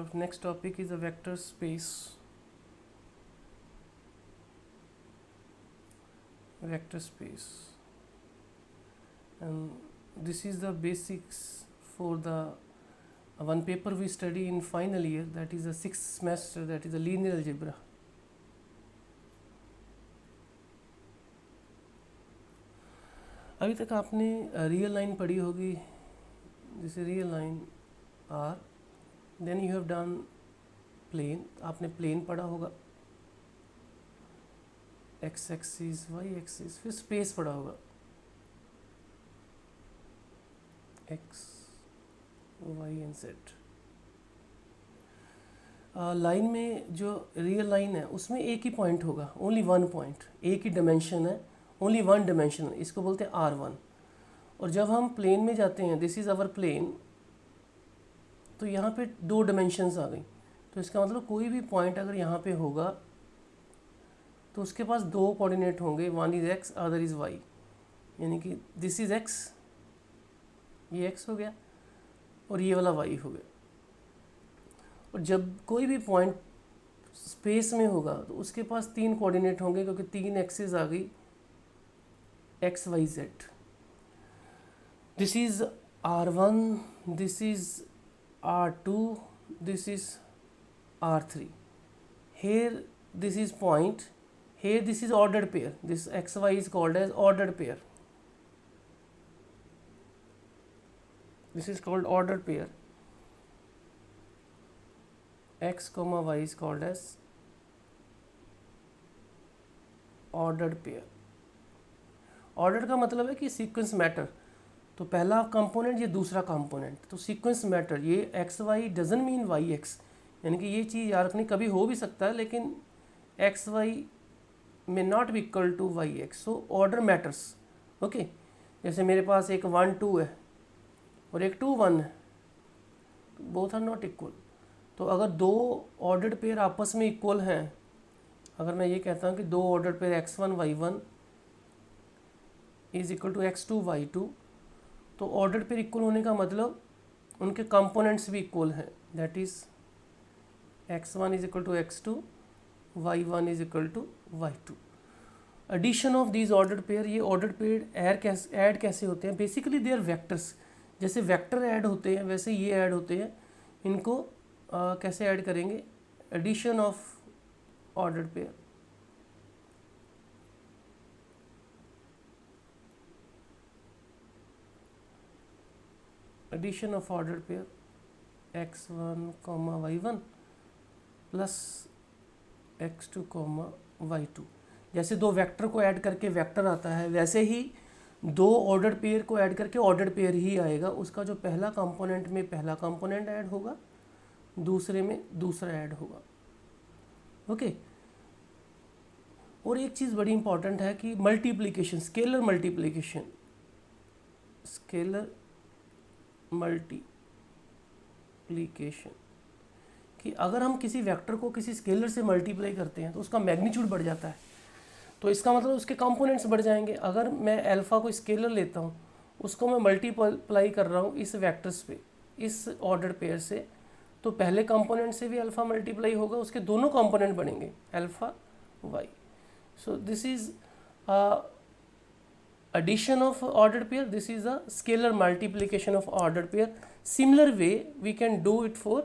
Our next topic is a vector space. Vector space, and this is the basics for the one paper we study in final year, that is the 6th semester, that is the linear algebra. अभी तक आपने real line पढ़ी होगी, जैसे real line are, then you have done plane, आपने plane पढ़ा होगा, x axis y axis, फिर स्पेस पढ़ा होगा, x y and z. Line में जो रियल लाइन है उसमें एक ही पॉइंट होगा, ओनली वन पॉइंट, एक ही डायमेंशन है, ओनली वन डायमेंशन, इसको बोलते हैं R1। और जब हम प्लेन में जाते हैं, दिस इज़ आवर प्लेन, तो यहाँ पे दो डायमेंशंस आ गई, तो इसका मतलब कोई भी पॉइंट अगर यहाँ पे होगा तो उसके पास दो कोऑर्डिनेट होंगे, one is x other is why, यानी कि दिस इज़ एक्स, ये एक्स हो गया और ये वाला वाई हो गया। और जब कोई भी पॉइंट स्पेस में होगा तो उसके पास तीन कोऑर्डिनेट होंगे, क्योंकि तीन एक्सिस आ गई, x y z. This is R1, this is R2, this is R3। Here this is point, here this is ordered pair, this xy is called as ordered pair, this is called ordered pair, x comma y is called as ordered pair। Order का मतलब है कि sequence matter, तो पहला component ये दूसरा component, तो sequence matter, ये x y doesn't mean y x, यानी कि ये चीज़ याद रखनी, कभी हो भी सकता है लेकिन एक्स वाई में not be equal to y x, so order matters. Okay, जैसे मेरे पास एक 1 2 है और एक 2 1 है, बोथ आर नॉट इक्वल। तो अगर दो ऑर्डर्ड पेयर आपस में इक्वल हैं, अगर मैं ये कहता हूँ कि दो ordered pair x1 y1 is equal to x2 y2, तो ऑर्डर्ड पेयर इक्वल होने का मतलब उनके कंपोनेंट्स भी इक्वल हैं, that is x1 is equal to x2, y1 is equal to y2। Addition of these ordered pair, ये ordered pair add कैसे होते हैं? बेसिकली दे आर वेक्टर्स, जैसे वेक्टर ऐड होते हैं वैसे ये ऐड होते हैं। इनको कैसे ऐड करेंगे? Addition of ordered pair, addition of ordered pair x1 y1 plus x2 y2। जैसे दो वेक्टर को ऐड करके वेक्टर आता है, वैसे ही दो ऑर्डर्ड पेयर को ऐड करके ऑर्डर्ड पेयर ही आएगा। उसका जो पहला कंपोनेंट में पहला कंपोनेंट ऐड होगा, दूसरे में दूसरा ऐड होगा। ओके, और एक चीज़ बड़ी इंपॉर्टेंट है कि multiplication, scalar multiplication, scalar multiplication, कि अगर हम किसी वेक्टर को किसी स्केलर से मल्टीप्लाई करते हैं तो उसका मैग्नीट्यूड बढ़ जाता है, तो इसका मतलब उसके कंपोनेंट्स बढ़ जाएंगे। अगर मैं अल्फ़ा को स्केलर लेता हूँ, उसको मैं मल्टीप्लाई कर रहा हूँ इस वेक्टर्स पे, इस ऑर्डर पेयर से, तो पहले कंपोनेंट से भी अल्फ़ा मल्टीप्लाई होगा, उसके दोनों कंपोनेंट बनेंगे alpha y. So this is addition of ordered pair, this is a scalar multiplication of ordered pair। similar way we can do it for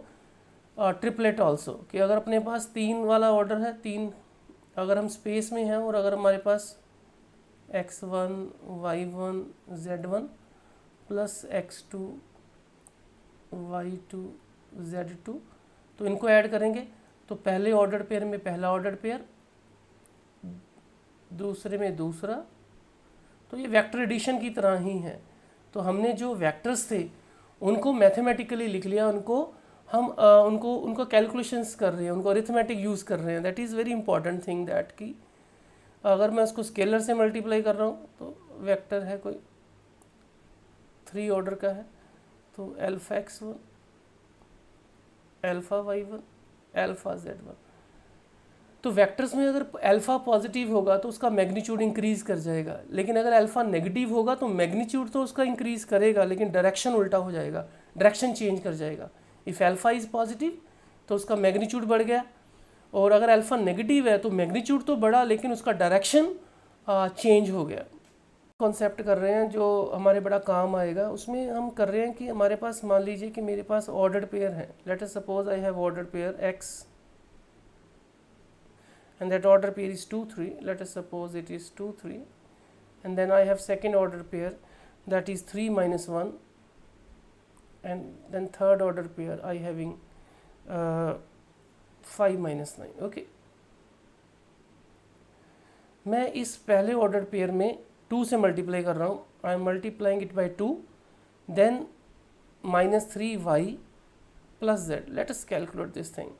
triplet also, कि अगर अपने पास तीन वाला ऑर्डर है, तीन अगर हम स्पेस में हैं और अगर हमारे पास x1 y1 z1 plus x2 y2 z2, तो इनको ऐड करेंगे तो पहले ऑर्डर पेयर में पहला ऑर्डर पेयर, दूसरे में दूसरा, तो ये वेक्टर एडिशन की तरह ही है। तो हमने जो वेक्टर्स थे उनको मैथमेटिकली लिख लिया, उनको हम उनको कैलकुलेशंस कर रहे हैं, उनको अरिथमेटिक यूज़ कर रहे हैं। That is very important thing, that कि अगर मैं उसको स्केलर से मल्टीप्लाई कर रहा हूँ तो वेक्टर है कोई 3 ऑर्डर का है, तो alpha x1 alpha y1 alpha z1। तो वेक्टर्स में अगर अल्फ़ा पॉजिटिव होगा तो उसका मैग्नीट्यूड इंक्रीज कर जाएगा, लेकिन अगर अल्फ़ा नेगेटिव होगा तो मैग्नीट्यूड तो उसका इंक्रीज करेगा लेकिन डायरेक्शन उल्टा हो जाएगा, डायरेक्शन चेंज कर जाएगा। इफ़ अल्फ़ा इज़ पॉजिटिव तो उसका मैग्नीट्यूड बढ़ गया, और अगर अल्फ़ा नेगेटिव है तो मैग्नीट्यूड तो बढ़ा लेकिन उसका डायरेक्शन चेंज हो गया। कॉन्सेप्ट कर रहे हैं जो हमारे बड़ा काम आएगा, उसमें हम कर रहे हैं कि हमारे पास, मान लीजिए कि मेरे पास ऑर्डर्ड पेयर है, let us suppose I have ordered pair x and that order pair is 2 3, let us suppose it is 2 3, and then I have second order pair that is 3 minus 1, and then third order pair I having 5 minus 9. okay, मैं इस पहले order pair में 2 से multiply कर रहा हूँ, I am multiplying it by 2, then -3y plus z. let us calculate this thing.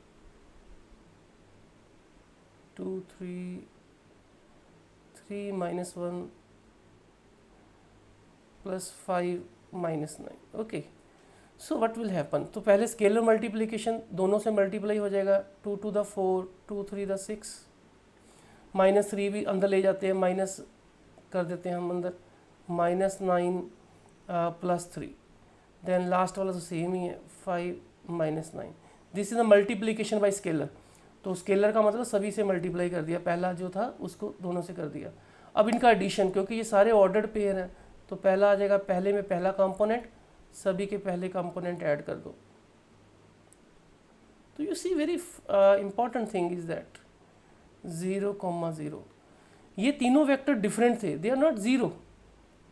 2 3 minus 1 plus 5 minus 9. okay, so what will happen? तो पहले स्केलर मल्टीप्लिकेशन दोनों से मल्टीप्लाई हो जाएगा, 2 to the 4, 2 3 the 6, -3 भी अंदर ले जाते हैं, माइनस कर देते हैं हम अंदर, -9 plus 3, देन लास्ट वाला तो सेम ही है, 5 minus 9. This is the multiplication bye scalar. तो स्केलर का मतलब सभी से मल्टीप्लाई कर दिया, पहला जो था उसको दोनों से कर दिया. अब इनका एडिशन, क्योंकि ये सारे ऑर्डर्ड पेयर हैं, तो पहला आ जाएगा, पहले में पहला कंपोनेंट, सभी के पहले कंपोनेंट ऐड कर दो. तो you see very important thing is that 0, 0, ये तीनों वेक्टर डिफरेंट थे, दे आर नॉट ज़ीरो.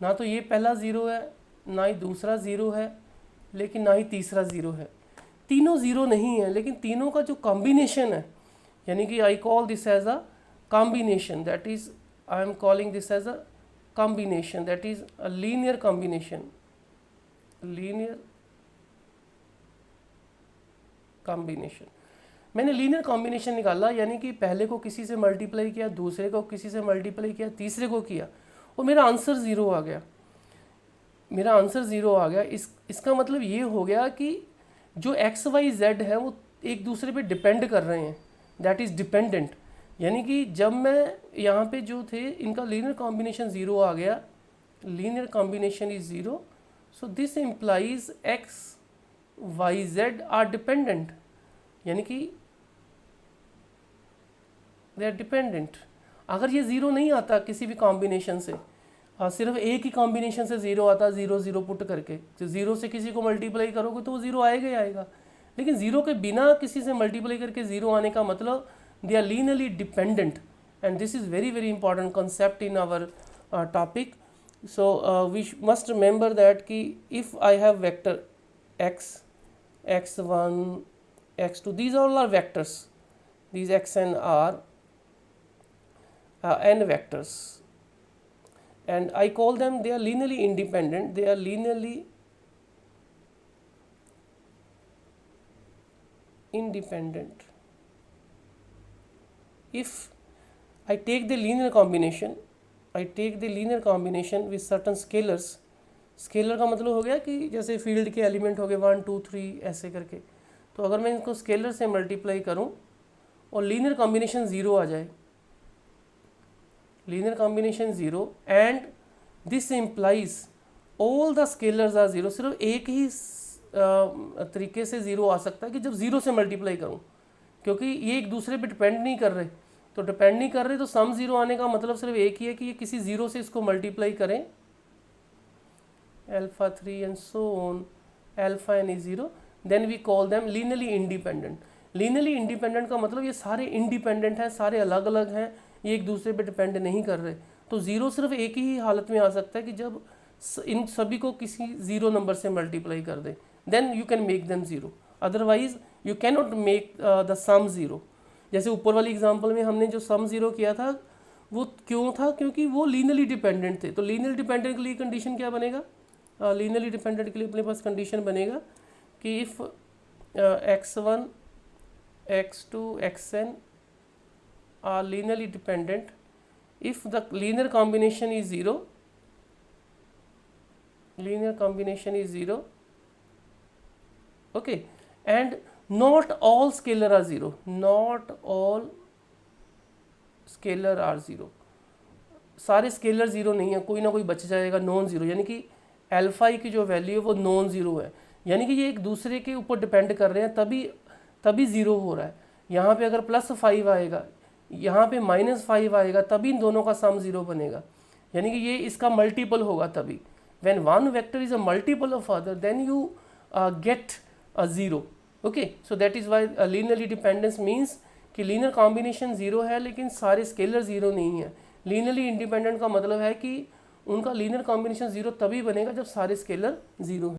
ना तो ये पहला ज़ीरो है, ना ही दूसरा ज़ीरो है, लेकिन ना ही तीसरा ज़ीरो है. तीनों ज़ीरो नहीं है, लेकिन तीनों का जो कॉम्बिनेशन है, यानी कि I call this as a combination, that is I am calling this as a combination, that is a linear combination, linear combination. मैंने लीनियर कॉम्बिनेशन निकाला, यानी कि पहले को किसी से मल्टीप्लाई किया, दूसरे को किसी से मल्टीप्लाई किया, तीसरे को किया, और मेरा आंसर ज़ीरो आ गया. मेरा आंसर ज़ीरो आ गया. इसका मतलब ये हो गया कि जो एक्स वाई जेड है वो एक दूसरे पे डिपेंड कर रहे हैं, दैट इज़ डिपेंडेंट. यानी कि जब मैं यहाँ पे जो थे इनका लीनियर कॉम्बिनेशन ज़ीरो आ गया, linear combination is zero, so this implies x y z are dependent, यानी कि दे आर डिपेंडेंट. अगर ये ज़ीरो नहीं आता किसी भी कॉम्बिनेशन से, सिर्फ एक ही कॉम्बिनेशन से ज़ीरो आता, 0 0 पुट करके, तो ज़ीरो से किसी को मल्टीप्लाई करोगे तो वो ज़ीरो आएगा ही आएगा. लेकिन ज़ीरो के बिना किसी से मल्टीप्लाई करके ज़ीरो आने का मतलब they are linearly dependent, and this is very very important concept in our topic. So we must remember that ki if I have vector x, x1, x2, these all are vectors, these x and r n vectors, and I call them, they are linearly independent, they are linearly independent. If I take the linear combination, I take the linear combination with certain scalars. Scalar का मतलब हो गया कि जैसे field के element हो गए 1 2 3 ऐसे करके, तो अगर मैं इनको स्केलर से मल्टीप्लाई करूं और लीनियर कॉम्बिनेशन ज़ीरो आ जाए, linear combination zero, and this implies all the scalars are zero. सिर्फ एक ही तरीके से ज़ीरो आ सकता है कि जब ज़ीरो से मल्टीप्लाई करूं, क्योंकि ये एक दूसरे पे डिपेंड नहीं कर रहे. तो डिपेंड नहीं कर रहे तो सम ज़ीरो आने का मतलब सिर्फ एक ही है कि ये किसी ज़ीरो से इसको मल्टीप्लाई करें, alpha 3 and so on, alpha n is zero, then we call them linearly independent. Linearly independent का मतलब ये सारे इंडिपेंडेंट हैं, सारे अलग अलग हैं, ये एक दूसरे पे डिपेंड नहीं कर रहे. तो ज़ीरो सिर्फ एक ही हालत में आ सकता है कि जब इन सभी को किसी ज़ीरो नंबर से मल्टीप्लाई कर दें, then you can make them zero. Otherwise you can not make the sum zero. जैसे ऊपर वाली एग्जांपल में हमने जो सम ज़ीरो किया था वो क्यों था, क्योंकि वो लीनियरली डिपेंडेंट थे. तो लीनियरली डिपेंडेंट के लिए कंडीशन क्या बनेगा, लीनियरली डिपेंडेंट के लिए अपने पास कंडीशन बनेगा कि if x1 x2 xn are linearly dependent, if the linear combination is zero, linear combination is 0, okay, and not all scalar are 0, not all scalar are 0. सारे स्केलर ज़ीरो नहीं है, कोई ना कोई बच जाएगा नॉन ज़ीरो, यानी कि अल्फ़ा की जो वैल्यू है वो नॉन ज़ीरो है, यानी कि ये एक दूसरे के ऊपर डिपेंड कर रहे हैं, तभी तभी ज़ीरो हो रहा है। यहाँ पे अगर +5 आएगा, यहाँ पे -5 आएगा, तभी इन दोनों का सम ज़ीरो बनेगा, यानी कि ये इसका मल्टीपल होगा तभी। When one vector is a multiple of other than you get a zero. Okay, so that is why linearly dependence means कि लीनियर कॉम्बिनेशन ज़ीरो है लेकिन सारे स्केलर ज़ीरो नहीं है। लीनियरली इंडिपेंडेंट का मतलब है कि उनका लीनियर कॉम्बिनेशन ज़ीरो तभी बनेगा जब सारे स्केलर ज़ीरो हैं।